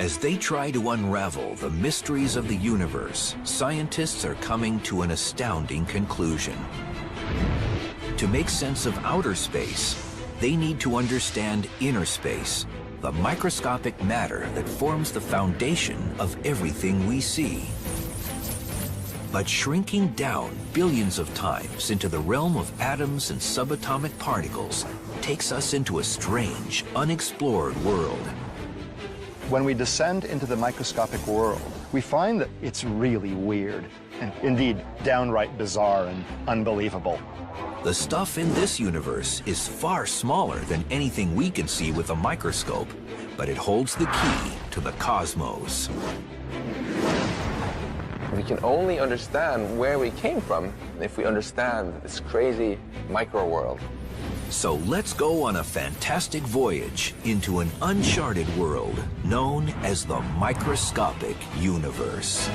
As they try to unravel the mysteries of the universe, scientists are coming to an astounding conclusion. To make sense of outer space, they need to understand inner space, the microscopic matter that forms the foundation of everything we see. But shrinking down billions of times into the realm of atoms and subatomic particles takes us into a strange, unexplored world. When we descend into the microscopic world, we find that it's really weird, and indeed downright bizarre and unbelievable. The stuff in this universe is far smaller than anything we can see with a microscope, but it holds the key to the cosmos. We can only understand where we came from if we understand this crazy micro world. So let's go on a fantastic voyage into an uncharted world known as the microscopic universe.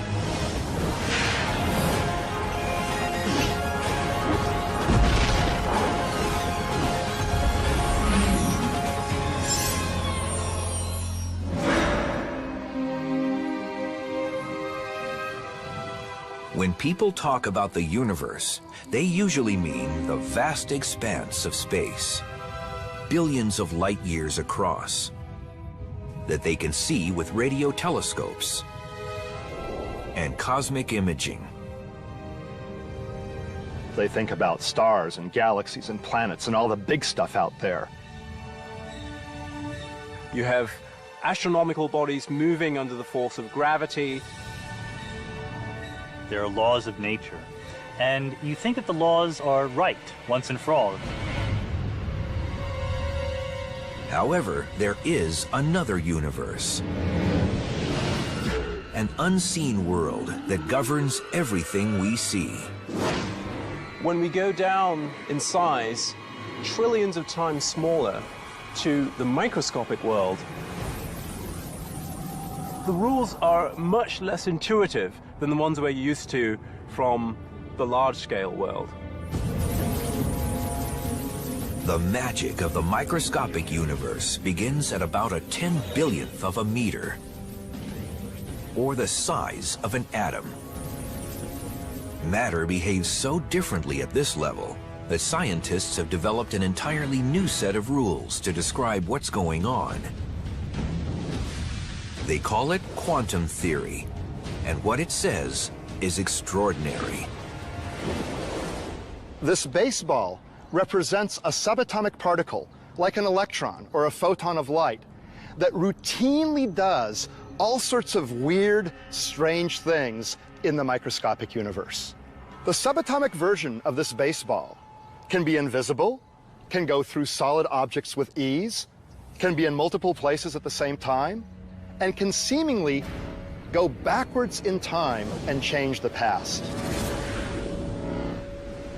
When people talk about the universe, they usually mean the vast expanse of space, billions of light years across, that they can see with radio telescopes and cosmic imaging. They think about stars and galaxies and planets and all the big stuff out there. You have astronomical bodies moving under the force of gravity. There are laws of nature, and you think that the laws are right once and for all. However, there is another universe, an unseen world that governs everything we see. When we go down in size, trillions of times smaller to the microscopic world, the rules are much less intuitive than the ones we're used to from the large-scale world. The magic of the microscopic universe begins at about a 10/1000th of a meter, or the size of an atom. Matter behaves so differently at this level that scientists have developed an entirely new set of rules to describe what's going on. They call it quantum theory, and what it says is extraordinary. This baseball represents a subatomic particle, like an electron or a photon of light, that routinely does all sorts of weird, strange things in the microscopic universe. The subatomic version of this baseball can be invisible, can go through solid objects with ease, can be in multiple places at the same time, and can seemingly go backwards in time and change the past.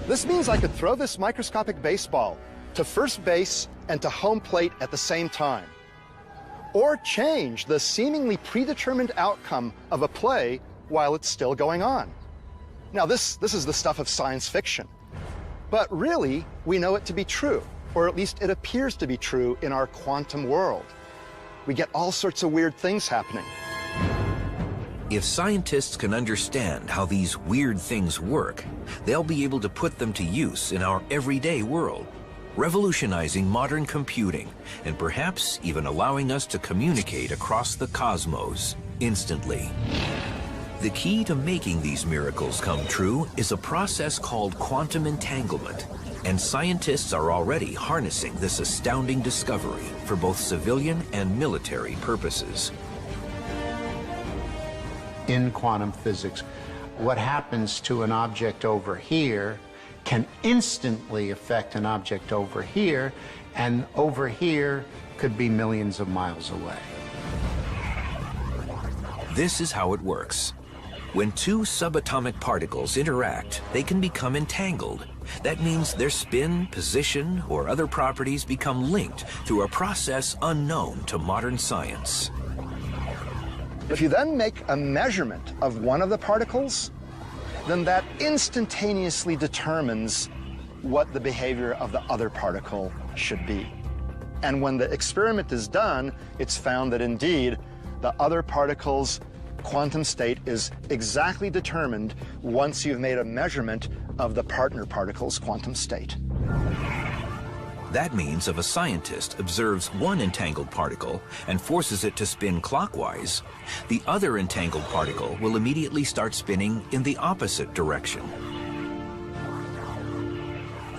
This means I could throw this microscopic baseball to first base and to home plate at the same time, or change the seemingly predetermined outcome of a play while it's still going on. Now, this is the stuff of science fiction, but really, we know it to be true, or at least it appears to be true in our quantum world. We get all sorts of weird things happening. If scientists can understand how these weird things work, they'll be able to put them to use in our everyday world, revolutionizing modern computing and perhaps even allowing us to communicate across the cosmos instantly. The key to making these miracles come true is a process called quantum entanglement, and scientists are already harnessing this astounding discovery for both civilian and military purposes. In quantum physics, what happens to an object over here can instantly affect an object over here, and over here could be millions of miles away. This is how it works. When two subatomic particles interact, they can become entangled. That means their spin, position, or other properties become linked through a process unknown to modern science. If you then make a measurement of one of the particles, then that instantaneously determines what the behavior of the other particle should be. And when the experiment is done, it's found that indeed the other particle's quantum state is exactly determined once you've made a measurement of the partner particle's quantum state. That means if a scientist observes one entangled particle and forces it to spin clockwise, the other entangled particle will immediately start spinning in the opposite direction.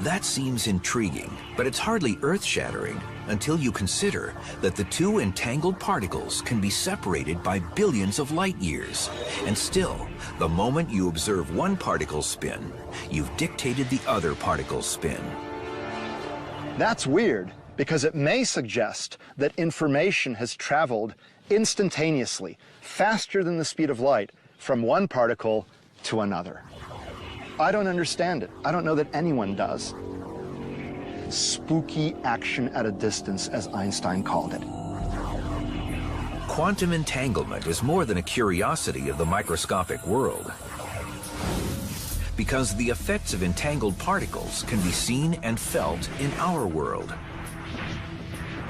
That seems intriguing, but it's hardly earth-shattering until you consider that the two entangled particles can be separated by billions of light years. And still, the moment you observe one particle's spin, you've dictated the other particle's spin. That's weird, because it may suggest that information has traveled instantaneously, faster than the speed of light, from one particle to another. I don't understand it. I don't know that anyone does. Spooky action at a distance, as Einstein called it. Quantum entanglement is more than a curiosity of the microscopic world, because the effects of entangled particles can be seen and felt in our world.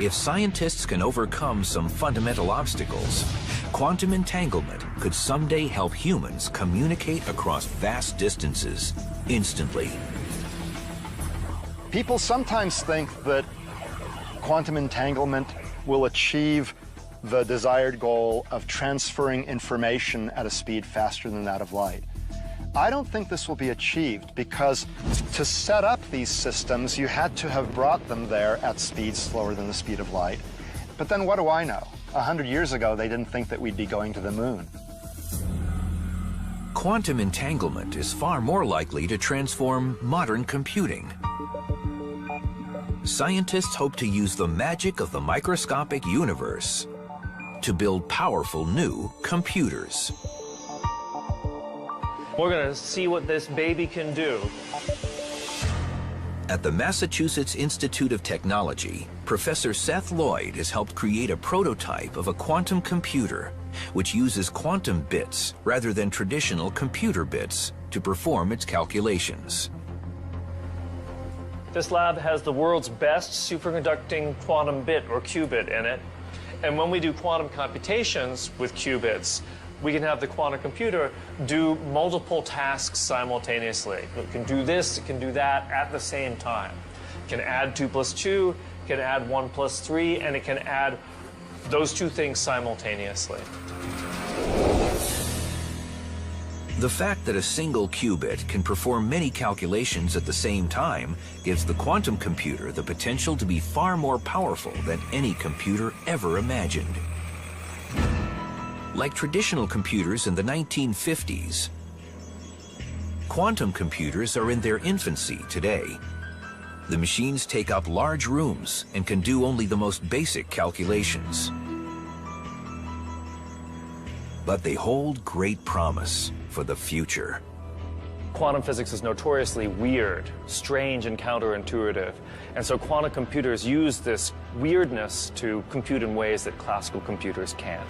If scientists can overcome some fundamental obstacles, quantum entanglement could someday help humans communicate across vast distances instantly. People sometimes think that quantum entanglement will achieve the desired goal of transferring information at a speed faster than that of light. I don't think this will be achieved because to set up these systems, you had to have brought them there at speeds slower than the speed of light. But then what do I know? 100 years ago, they didn't think that we'd be going to the moon. Quantum entanglement is far more likely to transform modern computing. Scientists hope to use the magic of the microscopic universe to build powerful new computers. We're going to see what this baby can do. At the Massachusetts Institute of Technology, Professor Seth Lloyd has helped create a prototype of a quantum computer which uses quantum bits rather than traditional computer bits to perform its calculations. This lab has the world's best superconducting quantum bit, or qubit, in it. And when we do quantum computations with qubits, we can have the quantum computer do multiple tasks simultaneously. It can do this, it can do that at the same time. It can add 2 plus 2, it can add 1 plus 3, and it can add those two things simultaneously. The fact that a single qubit can perform many calculations at the same time gives the quantum computer the potential to be far more powerful than any computer ever imagined. Like traditional computers in the 1950s, quantum computers are in their infancy today. The machines take up large rooms and can do only the most basic calculations. But they hold great promise for the future. Quantum physics is notoriously weird, strange, and counterintuitive. And so quantum computers use this weirdness to compute in ways that classical computers can't.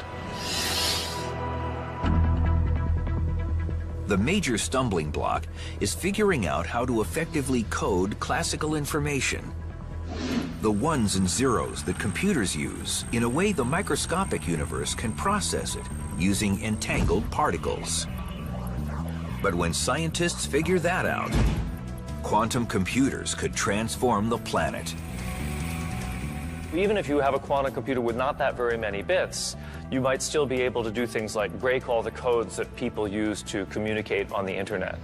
The major stumbling block is figuring out how to effectively code classical information, the ones and zeros that computers use, in a way the microscopic universe can process it using entangled particles. But when scientists figure that out, quantum computers could transform the planet. Even if you have a quantum computer with not that very many bits, you might still be able to do things like break all the codes that people use to communicate on the internet.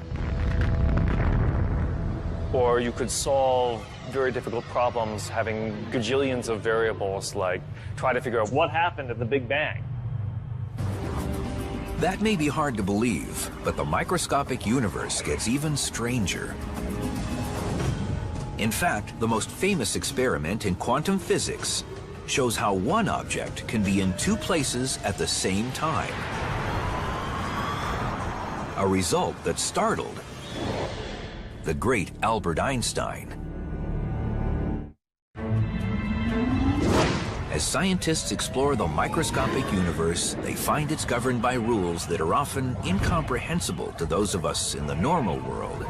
Or you could solve very difficult problems having gajillions of variables, like try to figure out what happened at the Big Bang. That may be hard to believe, but the microscopic universe gets even stranger. In fact, the most famous experiment in quantum physics shows how one object can be in two places at the same time. A result that startled the great Albert Einstein. As scientists explore the microscopic universe, they find it's governed by rules that are often incomprehensible to those of us in the normal world.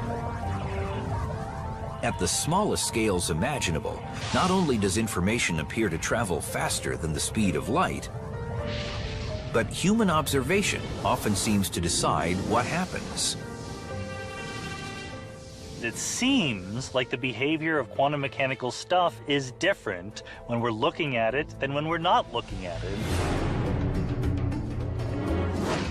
At the smallest scales imaginable, not only does information appear to travel faster than the speed of light, But human observation often seems to decide what happens. It seems like the behavior of quantum mechanical stuff is different when we're looking at it than when we're not looking at it.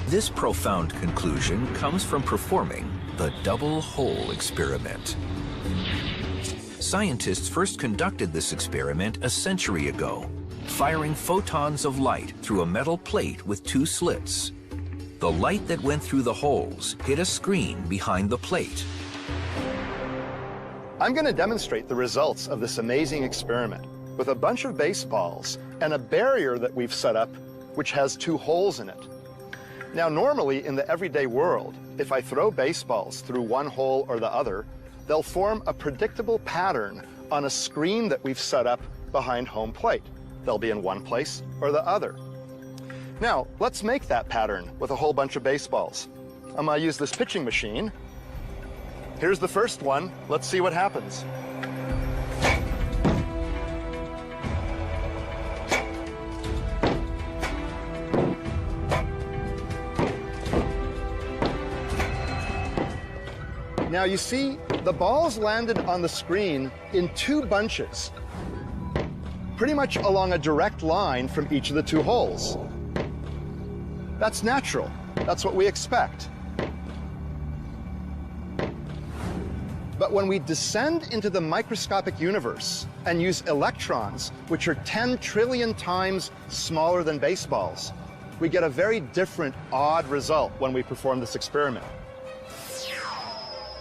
This profound conclusion comes from performing the double hole experiment. Scientists first conducted this experiment a century ago, firing photons of light through a metal plate with two slits. The light that went through the holes hit a screen behind the plate. I'm going to demonstrate the results of this amazing experiment with a bunch of baseballs and a barrier that we've set up which has two holes in it. Now, normally in the everyday world, if I throw baseballs through one hole or the other, they'll form a predictable pattern on a screen that we've set up behind home plate. They'll be in one place or the other. Now, let's make that pattern with a whole bunch of baseballs. I'm going to use this pitching machine. Here's the first one. Let's see what happens. Now you see, the balls landed on the screen in two bunches, pretty much along a direct line from each of the two holes. That's natural. That's what we expect. But when we descend into the microscopic universe and use electrons, which are 10 trillion times smaller than baseballs, we get a very different, odd result when we perform this experiment.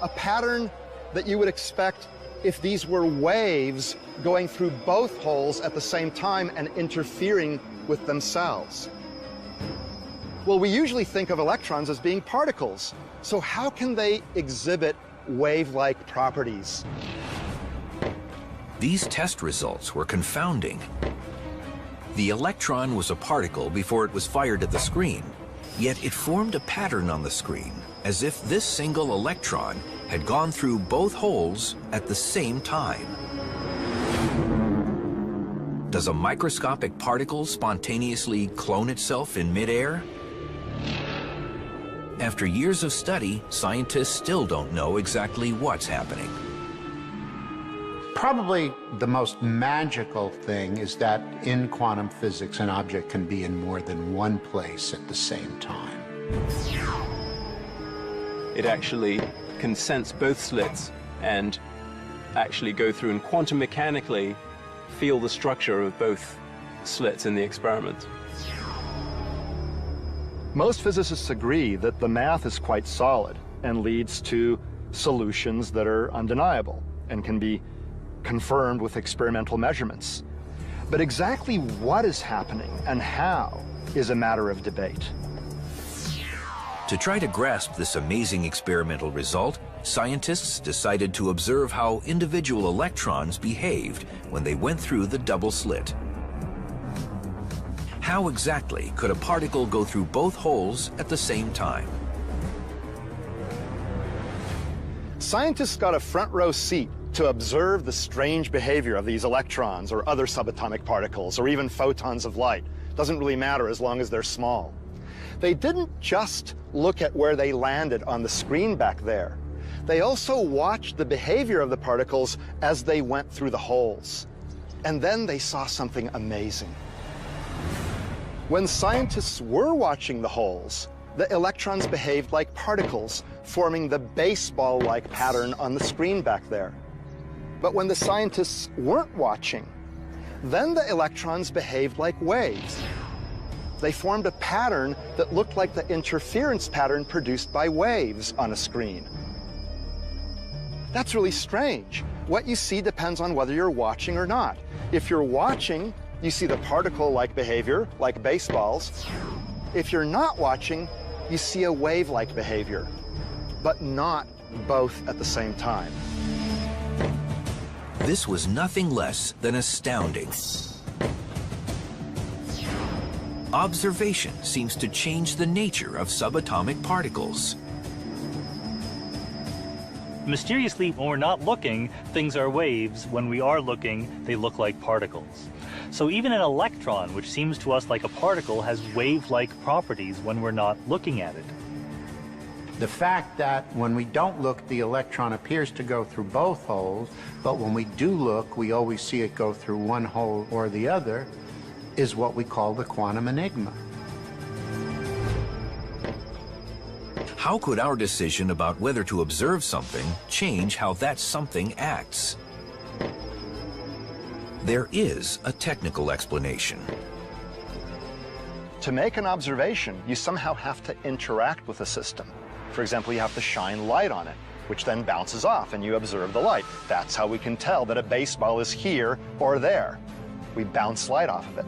A pattern that you would expect if these were waves going through both holes at the same time and interfering with themselves. Well, we usually think of electrons as being particles, so how can they exhibit wave-like properties? These test results were confounding. The electron was a particle before it was fired at the screen, yet it formed a pattern on the screen, as if this single electron had gone through both holes at the same time. Does a microscopic particle spontaneously clone itself in midair? After years of study, scientists still don't know exactly what's happening. Probably the most magical thing is that in quantum physics, an object can be in more than one place at the same time. It actually can sense both slits and actually go through and quantum mechanically feel the structure of both slits in the experiment. Most physicists agree that the math is quite solid and leads to solutions that are undeniable and can be confirmed with experimental measurements. But exactly what is happening and how is a matter of debate. To try to grasp this amazing experimental result, scientists decided to observe how individual electrons behaved when they went through the double slit. How exactly could a particle go through both holes at the same time? Scientists got a front row seat to observe the strange behavior of these electrons or other subatomic particles or even photons of light. Doesn't really matter as long as they're small. They didn't just look at where they landed on the screen back there. They also watched the behavior of the particles as they went through the holes. And then they saw something amazing. When scientists were watching the holes, the electrons behaved like particles, forming the baseball-like pattern on the screen back there. But when the scientists weren't watching, then the electrons behaved like waves. They formed a pattern that looked like the interference pattern produced by waves on a screen. That's really strange. What you see depends on whether you're watching or not. If you're watching, you see the particle-like behavior, like baseballs. If you're not watching, you see a wave-like behavior, but not both at the same time. This was nothing less than astounding. Observation seems to change the nature of subatomic particles. Mysteriously, when we're not looking, things are waves. When we are looking, they look like particles. So even an electron, which seems to us like a particle, has wave-like properties when we're not looking at it. The fact that when we don't look, the electron appears to go through both holes, but when we do look, we always see it go through one hole or the other, is what we call the quantum enigma. How could our decision about whether to observe something change how that something acts? There is a technical explanation. To make an observation, you somehow have to interact with the system. For example, you have to shine light on it, which then bounces off and you observe the light. That's how we can tell that a baseball is here or there. We bounce light off of it.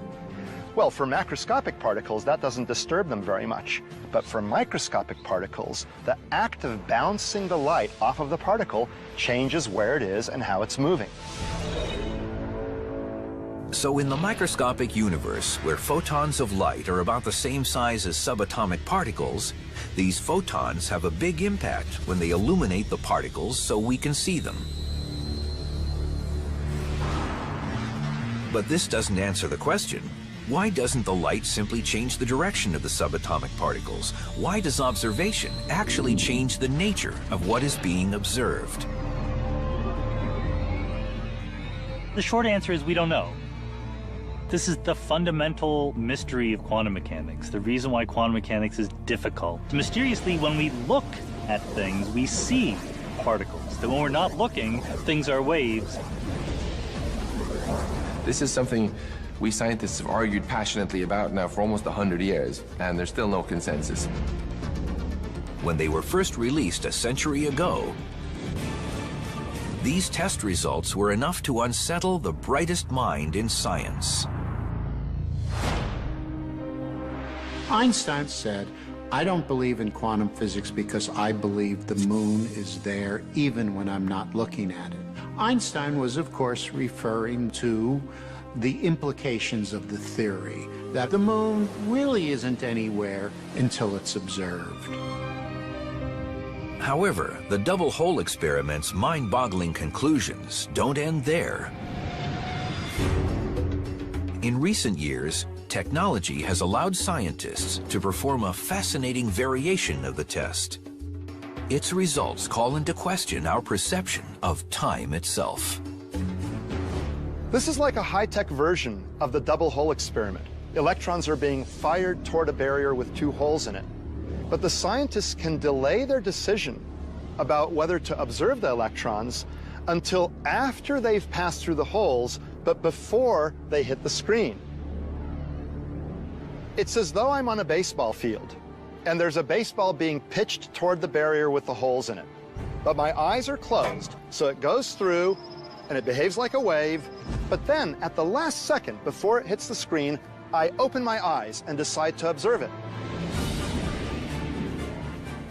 Well, for macroscopic particles, that doesn't disturb them very much. But for microscopic particles, the act of bouncing the light off of the particle changes where it is and how it's moving. So in the microscopic universe, where photons of light are about the same size as subatomic particles, these photons have a big impact when they illuminate the particles so we can see them. But this doesn't answer the question. Why doesn't the light simply change the direction of the subatomic particles? Why does observation actually change the nature of what is being observed? The short answer is we don't know. This is the fundamental mystery of quantum mechanics, the reason why quantum mechanics is difficult. Mysteriously, when we look at things, we see particles. That when we're not looking, things are waves. This is something we scientists have argued passionately about now for almost 100 years, and there's still no consensus. When they were first released a century ago, these test results were enough to unsettle the brightest mind in science. Einstein said, "I don't believe in quantum physics because I believe the moon is there even when I'm not looking at it." Einstein was, of course, referring to the implications of the theory that the moon really isn't anywhere until it's observed. However, the double hole experiment's mind-boggling conclusions don't end there. In recent years, technology has allowed scientists to perform a fascinating variation of the test. Its results call into question our perception of time itself. This is like a high-tech version of the double hole experiment. Electrons are being fired toward a barrier with two holes in it. But the scientists can delay their decision about whether to observe the electrons until after they've passed through the holes, but before they hit the screen. It's as though I'm on a baseball field, and there's a baseball being pitched toward the barrier with the holes in it. But my eyes are closed, so it goes through, and it behaves like a wave, but then at the last second before it hits the screen, I open my eyes and decide to observe it.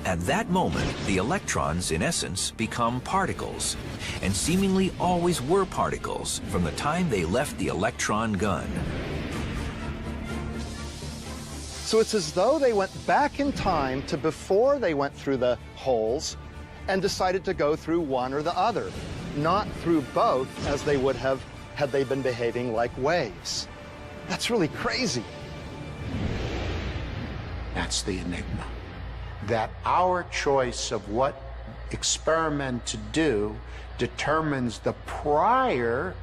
At that moment, the electrons, in essence, become particles, and seemingly always were particles from the time they left the electron gun. So it's as though they went back in time to before they went through the holes and decided to go through one or the other, not through both as they would have had they been behaving like waves. That's really crazy. That's the enigma. That our choice of what experiment to do determines the prior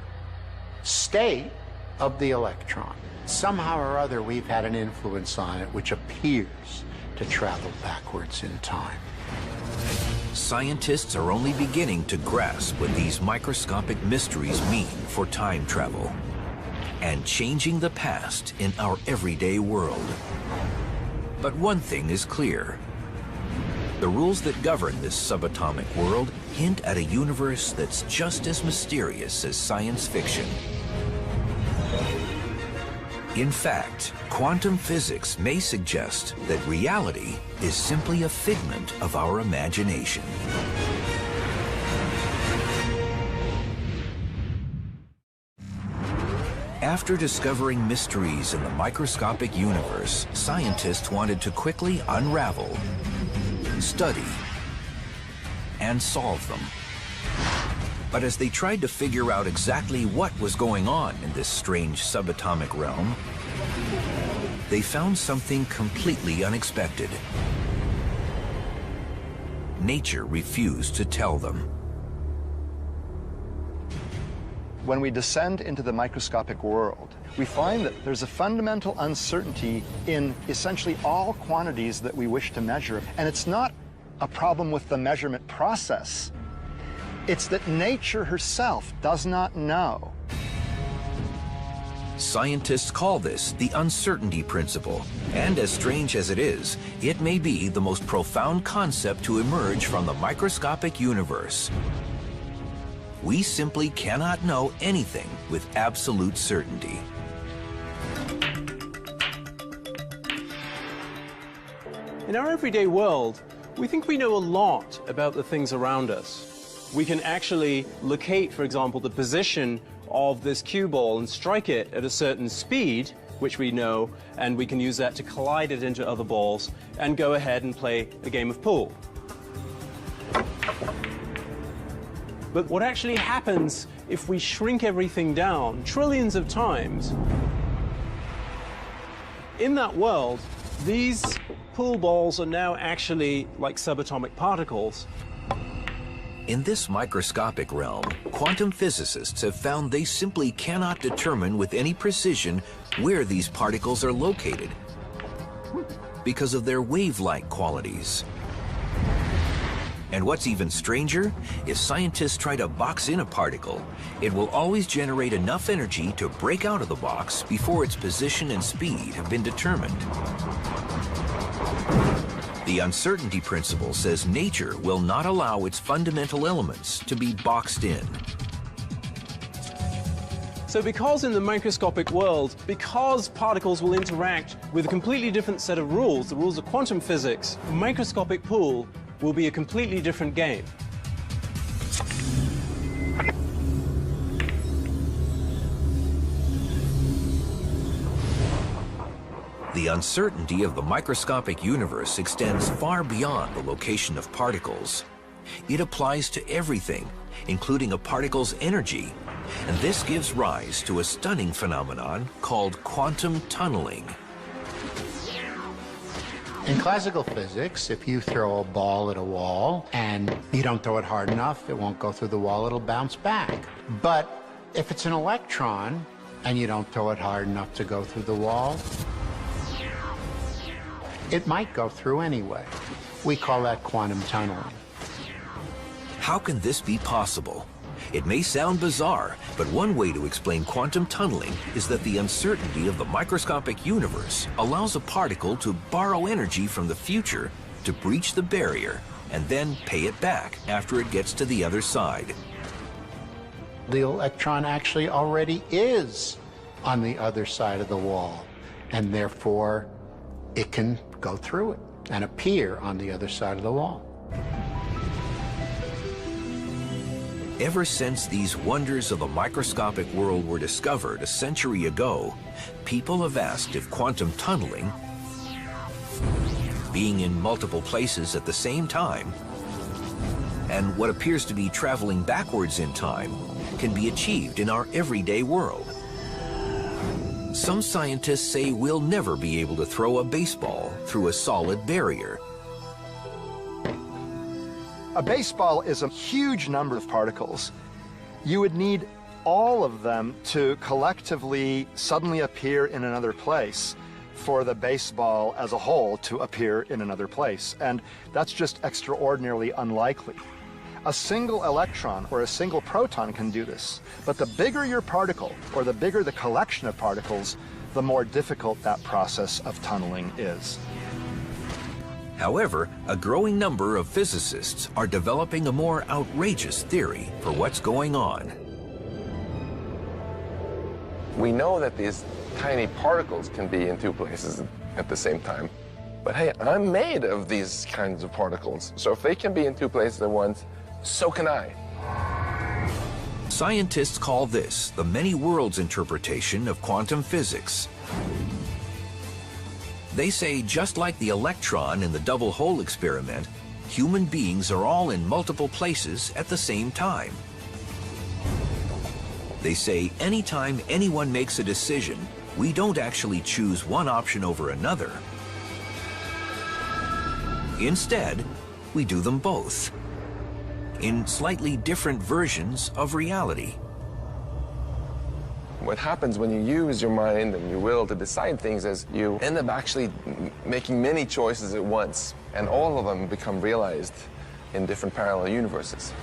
state of the electron. Somehow or other, we've had an influence on it which appears to travel backwards in time. Scientists are only beginning to grasp what these microscopic mysteries mean for time travel and changing the past in our everyday world. But one thing is clear. The rules that govern this subatomic world hint at a universe that's just as mysterious as science fiction. In fact, quantum physics may suggest that reality is simply a figment of our imagination. After discovering mysteries in the microscopic universe, scientists wanted to quickly unravel, study, and solve them. But as they tried to figure out exactly what was going on in this strange subatomic realm, they found something completely unexpected. Nature refused to tell them. When we descend into the microscopic world, we find that there's a fundamental uncertainty in essentially all quantities that we wish to measure. And it's not a problem with the measurement process. It's that nature herself does not know. Scientists call this the uncertainty principle. And as strange as it is, it may be the most profound concept to emerge from the microscopic universe. We simply cannot know anything with absolute certainty. In our everyday world, we think we know a lot about the things around us. We can actually locate, for example, the position of this cue ball and strike it at a certain speed, which we know, and we can use that to collide it into other balls and go ahead and play a game of pool. But what actually happens if we shrink everything down trillions of times? In that world, these pool balls are now actually like subatomic particles. In this microscopic realm, quantum physicists have found they simply cannot determine with any precision where these particles are located because of their wave-like qualities. And what's even stranger, if scientists try to box in a particle, it will always generate enough energy to break out of the box before its position and speed have been determined. The uncertainty principle says nature will not allow its fundamental elements to be boxed in. So because in the microscopic world, because particles will interact with a completely different set of rules, the rules of quantum physics, microscopic pool will be a completely different game. The uncertainty of the microscopic universe extends far beyond the location of particles. It applies to everything, including a particle's energy, and this gives rise to a stunning phenomenon called quantum tunneling. In classical physics, if you throw a ball at a wall and you don't throw it hard enough, it won't go through the wall, it'll bounce back. But if it's an electron and you don't throw it hard enough to go through the wall, it might go through anyway. We call that quantum tunneling. How can this be possible? It may sound bizarre, but one way to explain quantum tunneling is that the uncertainty of the microscopic universe allows a particle to borrow energy from the future to breach the barrier and then pay it back after it gets to the other side. The electron actually already is on the other side of the wall, and therefore it can go through it and appear on the other side of the wall. Ever since these wonders of the microscopic world were discovered a century ago, people have asked if quantum tunneling, being in multiple places at the same time, and what appears to be traveling backwards in time, can be achieved in our everyday world. Some scientists say we'll never be able to throw a baseball through a solid barrier. A baseball is a huge number of particles. You would need all of them to collectively suddenly appear in another place for the baseball as a whole to appear in another place. And that's just extraordinarily unlikely. A single electron or a single proton can do this. But the bigger your particle, or the bigger the collection of particles, the more difficult that process of tunneling is. However, a growing number of physicists are developing a more outrageous theory for what's going on. We know that these tiny particles can be in two places at the same time. But hey, I'm made of these kinds of particles. So if they can be in two places at once, so can I. Scientists call this the many worlds interpretation of quantum physics. They say just like the electron in the double hole experiment, human beings are all in multiple places at the same time. They say anytime anyone makes a decision, we don't actually choose one option over another. Instead, we do them both, in slightly different versions of reality. What happens when you use your mind and your will to decide things is you end up actually making many choices at once, and all of them become realized in different parallel universes.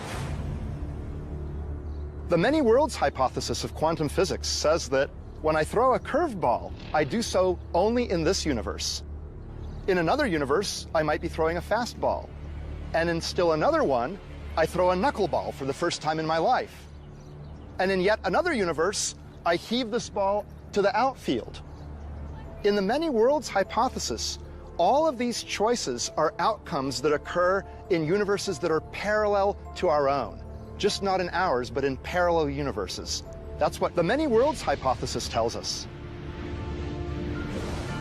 The many worlds hypothesis of quantum physics says that when I throw a curveball, I do so only in this universe. In another universe, I might be throwing a fastball. And in still another one, I throw a knuckleball for the first time in my life. And in yet another universe, I heave this ball to the outfield. In the many worlds hypothesis, all of these choices are outcomes that occur in universes that are parallel to our own. Just not in ours, but in parallel universes. That's what the many worlds hypothesis tells us.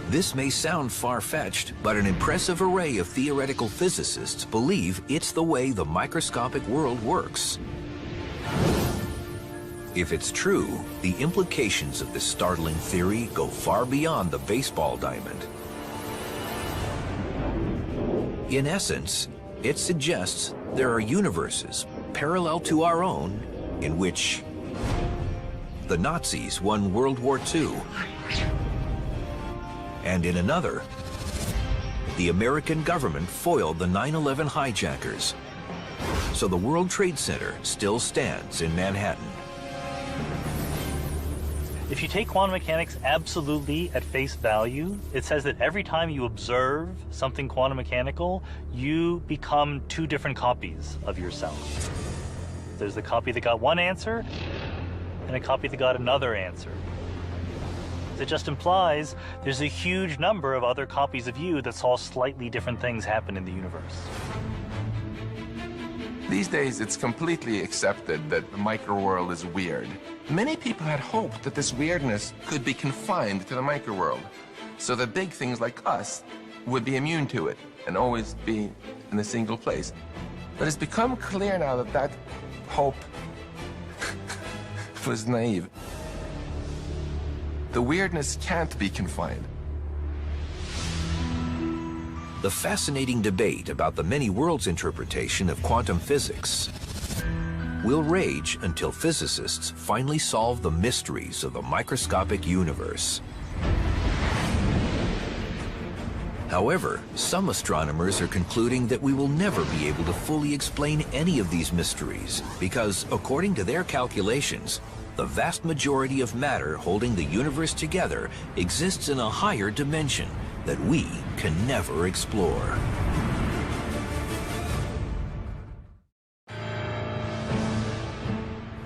This may sound far-fetched, but an impressive array of theoretical physicists believe it's the way the microscopic world works. If it's true, the implications of this startling theory go far beyond the baseball diamond. In essence, it suggests there are universes parallel to our own in which the Nazis won World War II, and in another, the American government foiled the 9/11 hijackers, so the World Trade Center still stands in Manhattan. If you take quantum mechanics absolutely at face value, it says that every time you observe something quantum mechanical, you become two different copies of yourself. There's the copy that got one answer, and a copy that got another answer. It just implies there's a huge number of other copies of you that saw slightly different things happen in the universe. These days, it's completely accepted that the microworld is weird. Many people had hoped that this weirdness could be confined to the microworld, so that big things like us would be immune to it and always be in a single place. But it's become clear now that that hope was naive. The weirdness can't be confined. The fascinating debate about the many worlds interpretation of quantum physics will rage until physicists finally solve the mysteries of the microscopic universe. However, some astronomers are concluding that we will never be able to fully explain any of these mysteries because, according to their calculations, the vast majority of matter holding the universe together exists in a higher dimension that we can never explore.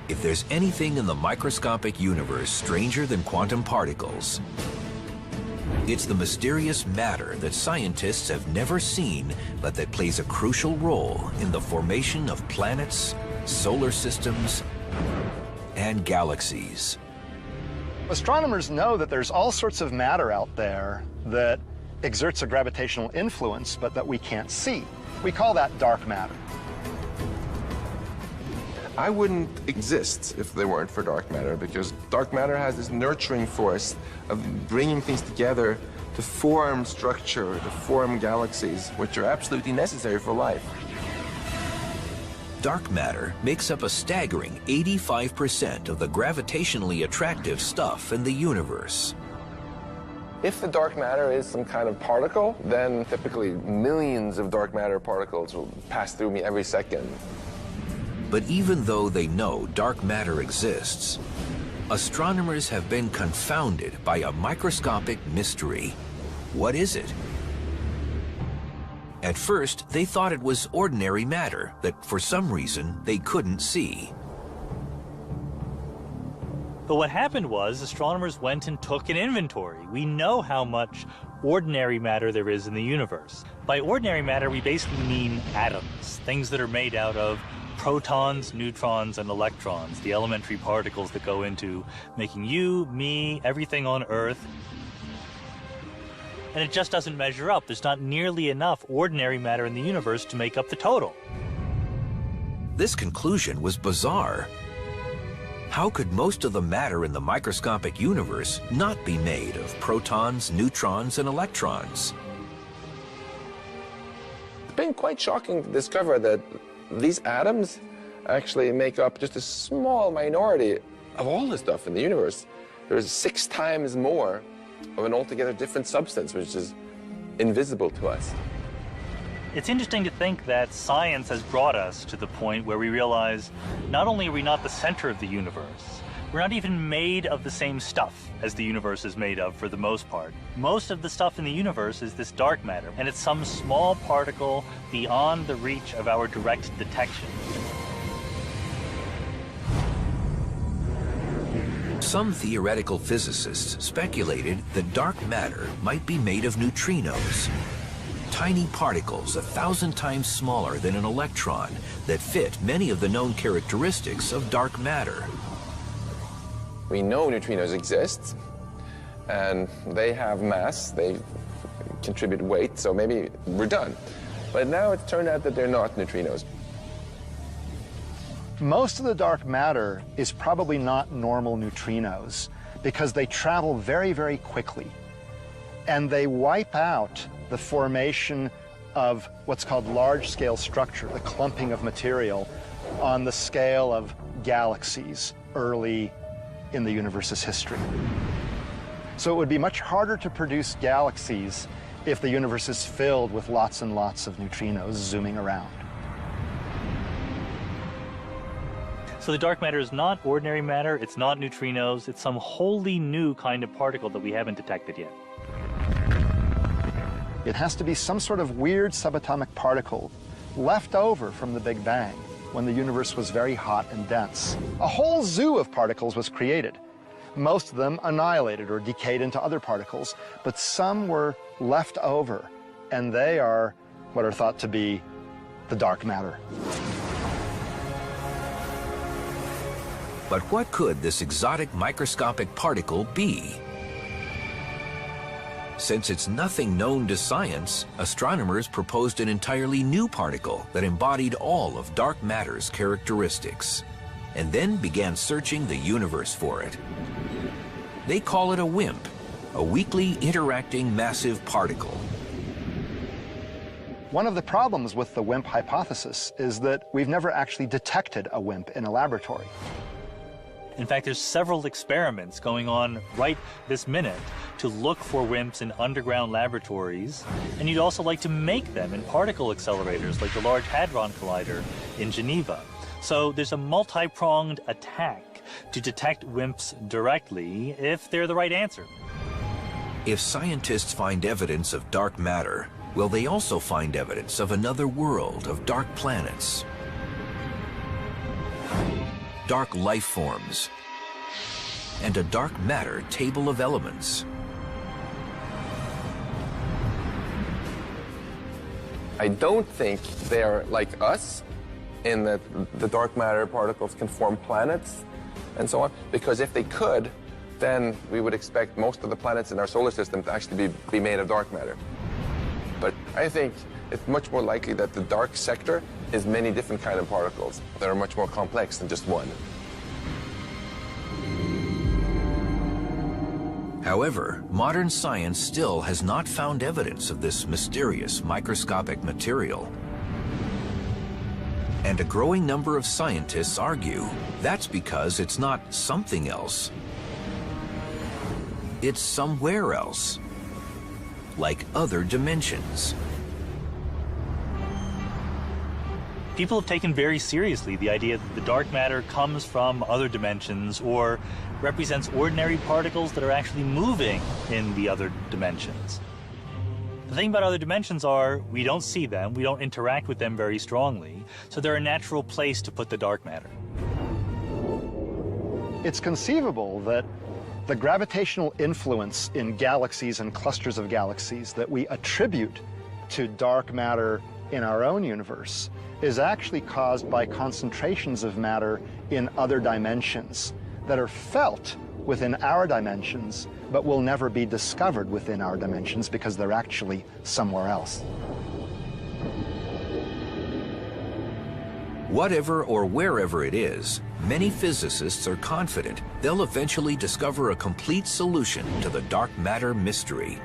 If there's anything in the microscopic universe stranger than quantum particles, it's the mysterious matter that scientists have never seen, but that plays a crucial role in the formation of planets, solar systems, and galaxies. Astronomers know that there's all sorts of matter out there that exerts a gravitational influence, but that we can't see. We call that dark matter. I wouldn't exist if there weren't for dark matter, because dark matter has this nurturing force of bringing things together to form structure, to form galaxies, which are absolutely necessary for life. Dark matter makes up a staggering 85% of the gravitationally attractive stuff in the universe. If the dark matter is some kind of particle, then typically millions of dark matter particles will pass through me every second. But even though they know dark matter exists, astronomers have been confounded by a microscopic mystery. What is it? At first, they thought it was ordinary matter that, for some reason, they couldn't see. But what happened was astronomers went and took an inventory. We know how much ordinary matter there is in the universe. By ordinary matter, we basically mean atoms, things that are made out of protons, neutrons, and electrons, the elementary particles that go into making you, me, everything on Earth. and it just doesn't measure up. There's not nearly enough ordinary matter in the universe to make up the total. This conclusion was bizarre. How could most of the matter in the microscopic universe not be made of protons, neutrons, and electrons? It's been quite shocking to discover that these atoms actually make up just a small minority of all the stuff in the universe. There's 6 times more of an altogether different substance, which is invisible to us. It's interesting to think that science has brought us to the point where we realize not only are we not the center of the universe, we're not even made of the same stuff as the universe is made of for the most part. Most of the stuff in the universe is this dark matter, and it's some small particle beyond the reach of our direct detection. Some theoretical physicists speculated that dark matter might be made of neutrinos, tiny particles 1,000 times smaller than an electron that fit many of the known characteristics of dark matter. We know neutrinos exist, and they have mass, they contribute weight, so maybe we're done. But now it's turned out that they're not neutrinos. Most of the dark matter is probably not normal neutrinos because they travel very, very quickly. And they wipe out the formation of what's called large-scale structure, the clumping of material, on the scale of galaxies early in the universe's history. So it would be much harder to produce galaxies if the universe is filled with lots and lots of neutrinos zooming around. So the dark matter is not ordinary matter, it's not neutrinos, it's some wholly new kind of particle that we haven't detected yet. It has to be some sort of weird subatomic particle left over from the Big Bang when the universe was very hot and dense. A whole zoo of particles was created. Most of them annihilated or decayed into other particles, but some were left over, and they are what are thought to be the dark matter. But what could this exotic microscopic particle be? Since it's nothing known to science, astronomers proposed an entirely new particle that embodied all of dark matter's characteristics, and then began searching the universe for it. They call it a WIMP, a weakly interacting massive particle. One of the problems with the WIMP hypothesis is that we've never actually detected a WIMP in a laboratory. In fact, there's several experiments going on right this minute to look for WIMPs in underground laboratories, and you'd also like to make them in particle accelerators like the Large Hadron Collider in Geneva. So there's a multi-pronged attack to detect WIMPs directly if they're the right answer. If scientists find evidence of dark matter, will they also find evidence of another world of dark planets? Dark life forms, and a dark matter table of elements. I don't think they're like us in that the dark matter particles can form planets and so on, because if they could, then we would expect most of the planets in our solar system to actually be made of dark matter. But I think it's much more likely that the dark sector is many different kinds of particles that are much more complex than just one. However, modern science still has not found evidence of this mysterious microscopic material. And a growing number of scientists argue that's because it's not something else. It's somewhere else, like other dimensions. People have taken very seriously the idea that the dark matter comes from other dimensions or represents ordinary particles that are actually moving in the other dimensions. The thing about other dimensions are we don't see them, we don't interact with them very strongly, so they're a natural place to put the dark matter. It's conceivable that the gravitational influence in galaxies and clusters of galaxies that we attribute to dark matter in our own universe is actually caused by concentrations of matter in other dimensions that are felt within our dimensions, but will never be discovered within our dimensions because they're actually somewhere else. Whatever or wherever it is, many physicists are confident they'll eventually discover a complete solution to the dark matter mystery.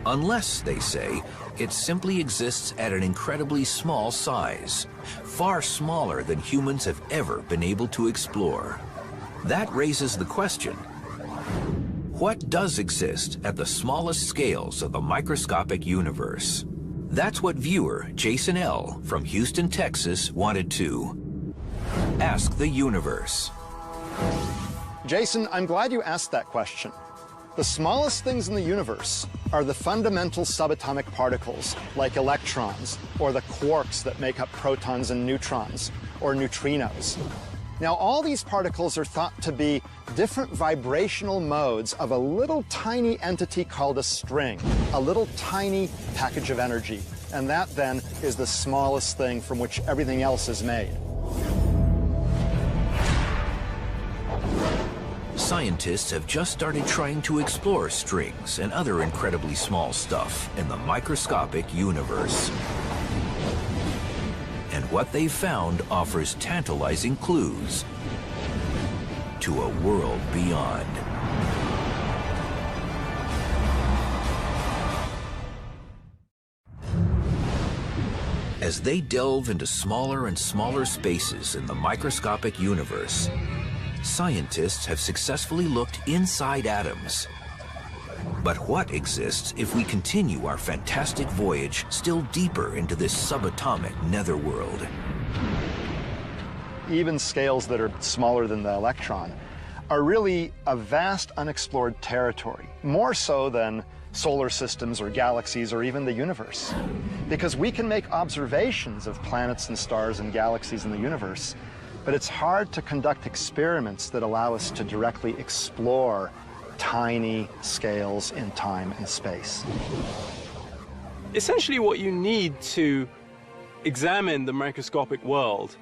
Unless, they say, it simply exists at an incredibly small size, far smaller than humans have ever been able to explore. That raises the question, what does exist at the smallest scales of the microscopic universe? That's what viewer Jason L. from Houston, Texas wanted to ask the universe. Jason, I'm glad you asked that question. The smallest things in the universe are the fundamental subatomic particles, like electrons, or the quarks that make up protons and neutrons, or neutrinos. Now, all these particles are thought to be different vibrational modes of a little tiny entity called a string, a little tiny package of energy. And that, then, is the smallest thing from which everything else is made. Scientists have just started trying to explore strings and other incredibly small stuff in the microscopic universe. And what they've found offers tantalizing clues to a world beyond. As they delve into smaller and smaller spaces in the microscopic universe, scientists have successfully looked inside atoms. But what exists if we continue our fantastic voyage still deeper into this subatomic netherworld? Even scales that are smaller than the electron are really a vast unexplored territory, more so than solar systems or galaxies or even the universe. Because we can make observations of planets and stars and galaxies in the universe, but it's hard to conduct experiments that allow us to directly explore tiny scales in time and space. Essentially, what you need to examine the microscopic world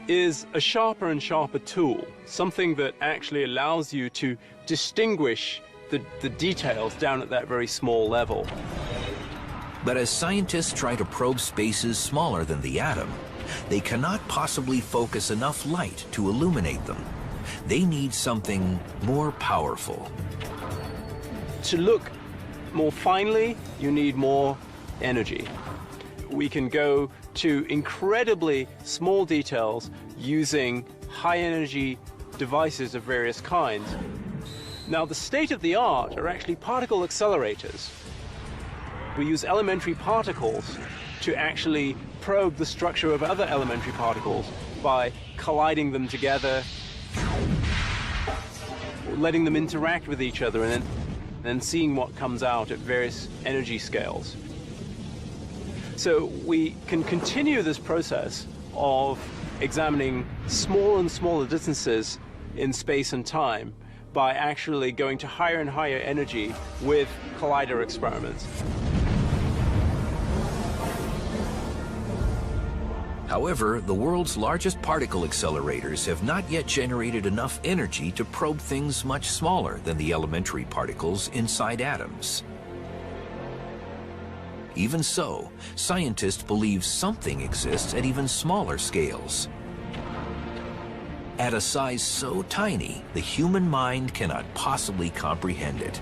is a sharper and sharper tool, something that actually allows you to distinguish the details down at that very small level. But as scientists try to probe spaces smaller than the atom, they cannot possibly focus enough light to illuminate them. They need something more powerful. To look more finely, you need more energy. We can go to incredibly small details using high-energy devices of various kinds. Now, the state of the art are actually particle accelerators. We use elementary particles to actually probe the structure of other elementary particles by colliding them together, letting them interact with each other, and then seeing what comes out at various energy scales. So we can continue this process of examining smaller and smaller distances in space and time by actually going to higher and higher energy with collider experiments. However, the world's largest particle accelerators have not yet generated enough energy to probe things much smaller than the elementary particles inside atoms. Even so, scientists believe something exists at even smaller scales. At a size so tiny, the human mind cannot possibly comprehend it.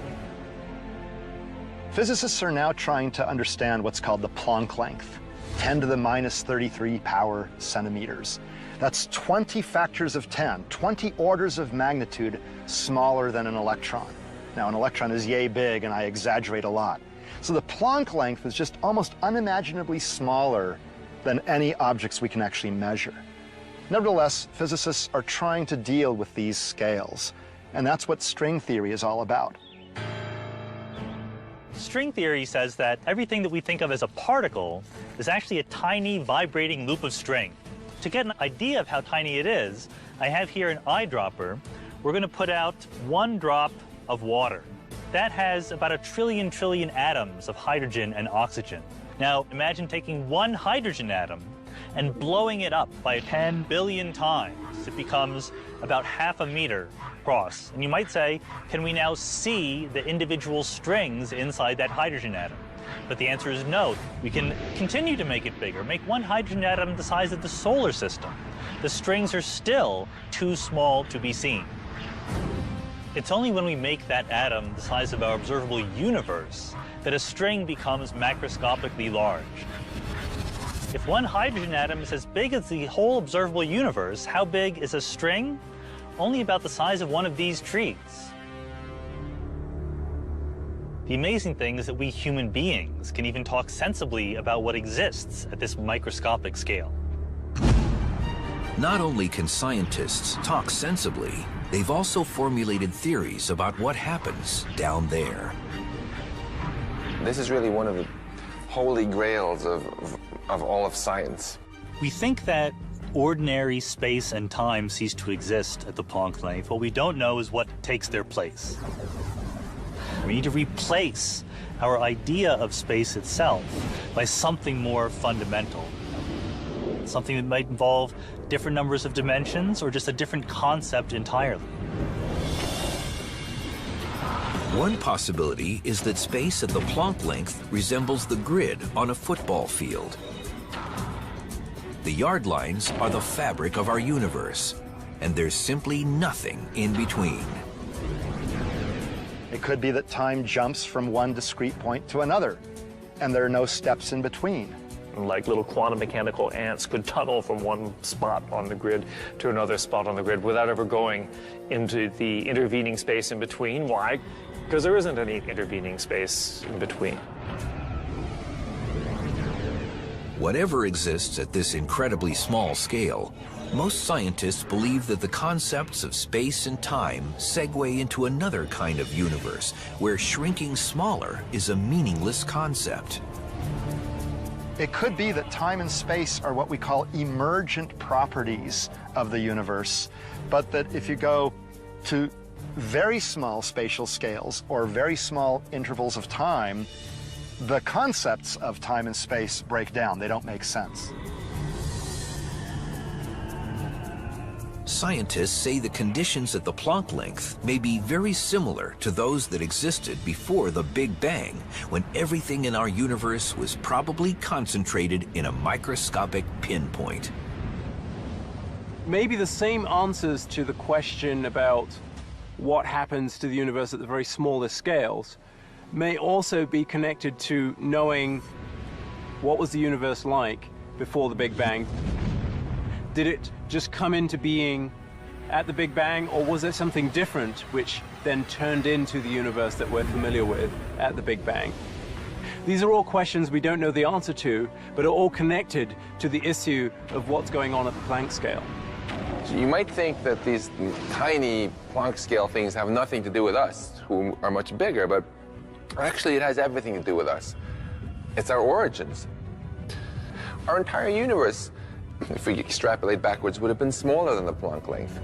Physicists are now trying to understand what's called the Planck length, 10 to the minus 33 power centimeters. That's 20 factors of 10, 20 orders of magnitude smaller than an electron. Now, an electron is yay big, and I exaggerate a lot. So the Planck length is just almost unimaginably smaller than any objects we can actually measure. Nevertheless, physicists are trying to deal with these scales, and that's what string theory is all about. String theory says that everything that we think of as a particle is actually a tiny vibrating loop of string. To get an idea of how tiny it is, I have here an eyedropper. We're going to put out 1 drop of water. That has about 1 trillion atoms of hydrogen and oxygen. Now, imagine taking 1 hydrogen atom and blowing it up by 10 billion times. It becomes about half a meter across. And you might say, can we now see the individual strings inside that hydrogen atom? But the answer is no. We can continue to make it bigger, make one hydrogen atom the size of the solar system. The strings are still too small to be seen. It's only when we make that atom the size of our observable universe that a string becomes macroscopically large. If one hydrogen atom is as big as the whole observable universe, how big is a string? Only about the size of one of these trees. The amazing thing is that we human beings can even talk sensibly about what exists at this microscopic scale. Not only can scientists talk sensibly, they've also formulated theories about what happens down there. This is really one of the holy grails of all of science. We think that ordinary space and time cease to exist at the Planck length. What we don't know is what takes their place. We need to replace our idea of space itself by something more fundamental. Something that might involve different numbers of dimensions or just a different concept entirely. One possibility is that space at the Planck length resembles the grid on a football field. The yard lines are the fabric of our universe, and there's simply nothing in between. It could be that time jumps from one discrete point to another, and there are no steps in between. Like little quantum mechanical ants could tunnel from one spot on the grid to another spot on the grid without ever going into the intervening space in between. Why? Because there isn't any intervening space in between. Whatever exists at this incredibly small scale, most scientists believe that the concepts of space and time segue into another kind of universe where shrinking smaller is a meaningless concept. It could be that time and space are what we call emergent properties of the universe, but that if you go to very small spatial scales or very small intervals of time, the concepts of time and space break down. They don't make sense. Scientists say the conditions at the Planck length may be very similar to those that existed before the Big Bang, when everything in our universe was probably concentrated in a microscopic pinpoint. Maybe the same answers to the question about what happens to the universe at the very smallest scales may also be connected to knowing what was the universe like before the Big Bang. Did it just come into being at the Big Bang, or was there something different which then turned into the universe that we're familiar with at the Big Bang? These are all questions we don't know the answer to, but are all connected to the issue of what's going on at the Planck scale. So you might think that these tiny Planck scale things have nothing to do with us, who are much bigger, but actually it has everything to do with us. It's our origins. Our entire universe, if we extrapolate backwards, would have been smaller than the Planck length.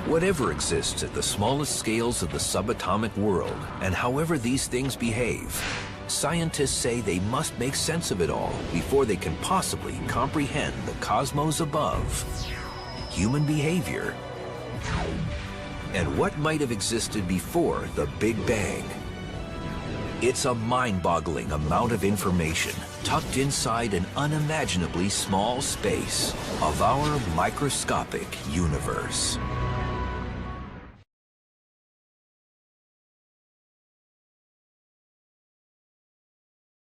Whatever exists at the smallest scales of the subatomic world, and however these things behave, scientists say they must make sense of it all before they can possibly comprehend the cosmos above, human behavior, and what might have existed before the Big Bang. It's a mind-boggling amount of information tucked inside an unimaginably small space of our microscopic universe.